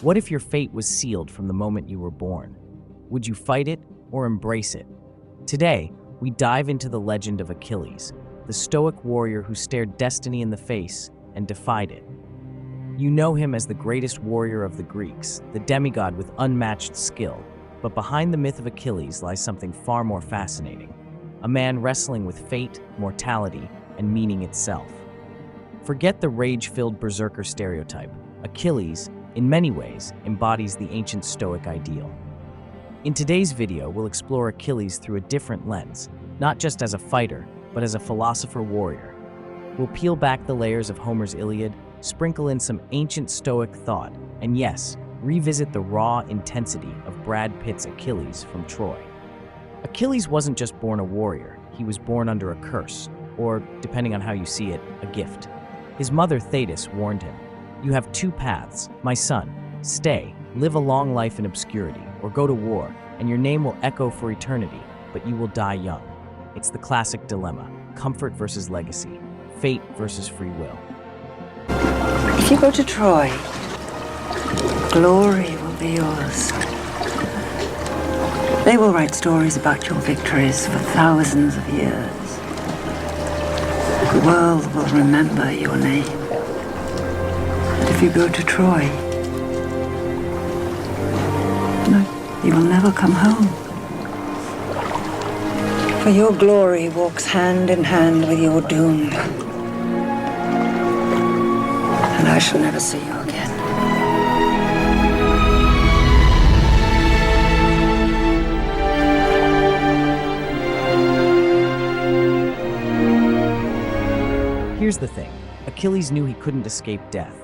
What if your fate was sealed from the moment you were born? Would you fight it or embrace it? Today, we dive into the legend of Achilles, the Stoic warrior who stared destiny in the face and defied it. You know him as the greatest warrior of the Greeks, the demigod with unmatched skill, but behind the myth of Achilles lies something far more fascinating, a man wrestling with fate, mortality, and meaning itself. Forget the rage-filled berserker stereotype. Achilles, in many ways, embodies the ancient Stoic ideal. In today's video, we'll explore Achilles through a different lens, not just as a fighter, but as a philosopher-warrior. We'll peel back the layers of Homer's Iliad, sprinkle in some ancient Stoic thought, and yes, revisit the raw intensity of Brad Pitt's Achilles from Troy. Achilles wasn't just born a warrior, he was born under a curse, or, depending on how you see it, a gift. His mother Thetis warned him, "You have two paths, my son. Stay, live a long life in obscurity, or go to war, and your name will echo for eternity, but you will die young." It's the classic dilemma, comfort versus legacy, fate versus free will. If you go to Troy, glory will be yours. They will write stories about your victories for thousands of years. The world will remember your name. But if you go to Troy, no, you will never come home. For your glory walks hand in hand with your doom. And I shall never see you again. Here's the thing, Achilles knew he couldn't escape death,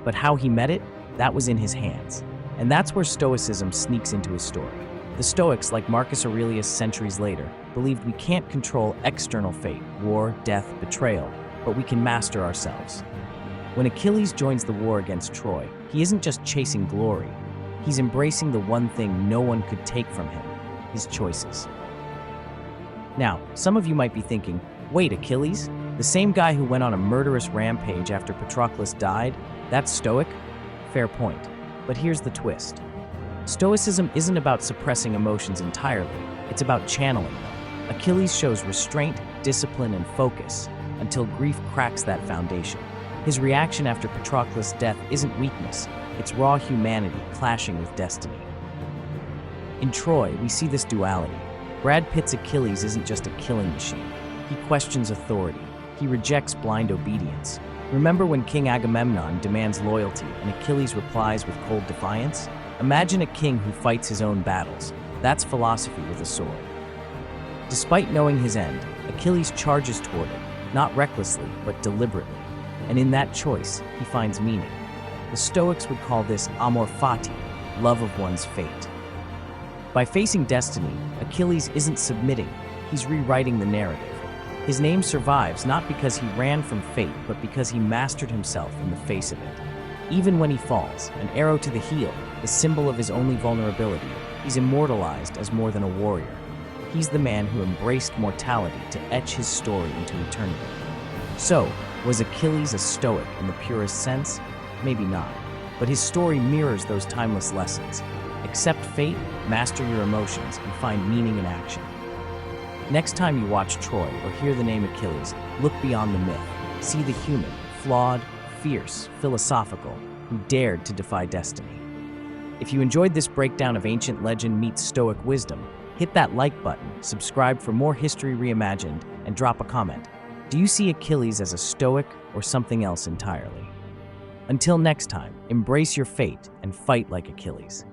but how he met it, that was in his hands. And that's where Stoicism sneaks into his story. The Stoics, like Marcus Aurelius centuries later, believed we can't control external fate, war, death, betrayal, but we can master ourselves. When Achilles joins the war against Troy, he isn't just chasing glory, he's embracing the one thing no one could take from him, his choices. Now, some of you might be thinking, wait, Achilles? The same guy who went on a murderous rampage after Patroclus died? That's Stoic? Fair point. But here's the twist. Stoicism isn't about suppressing emotions entirely, it's about channeling them. Achilles shows restraint, discipline, and focus until grief cracks that foundation. His reaction after Patroclus' death isn't weakness, it's raw humanity clashing with destiny. In Troy, we see this duality. Brad Pitt's Achilles isn't just a killing machine. He questions authority. He rejects blind obedience. Remember when King Agamemnon demands loyalty and Achilles replies with cold defiance? Imagine a king who fights his own battles. That's philosophy with a sword. Despite knowing his end, Achilles charges toward it, not recklessly, but deliberately. And in that choice, he finds meaning. The Stoics would call this amor fati, love of one's fate. By facing destiny, Achilles isn't submitting, he's rewriting the narrative. His name survives not because he ran from fate, but because he mastered himself in the face of it. Even when he falls, an arrow to the heel, the symbol of his only vulnerability, he's immortalized as more than a warrior. He's the man who embraced mortality to etch his story into eternity. So, was Achilles a Stoic in the purest sense? Maybe not, but his story mirrors those timeless lessons. Accept fate, master your emotions, and find meaning in action. Next time you watch Troy or hear the name Achilles, look beyond the myth. See the human, flawed, fierce, philosophical, who dared to defy destiny. If you enjoyed this breakdown of ancient legend meets Stoic wisdom, hit that like button, subscribe for more history reimagined, and drop a comment. Do you see Achilles as a Stoic or something else entirely? Until next time, embrace your fate and fight like Achilles.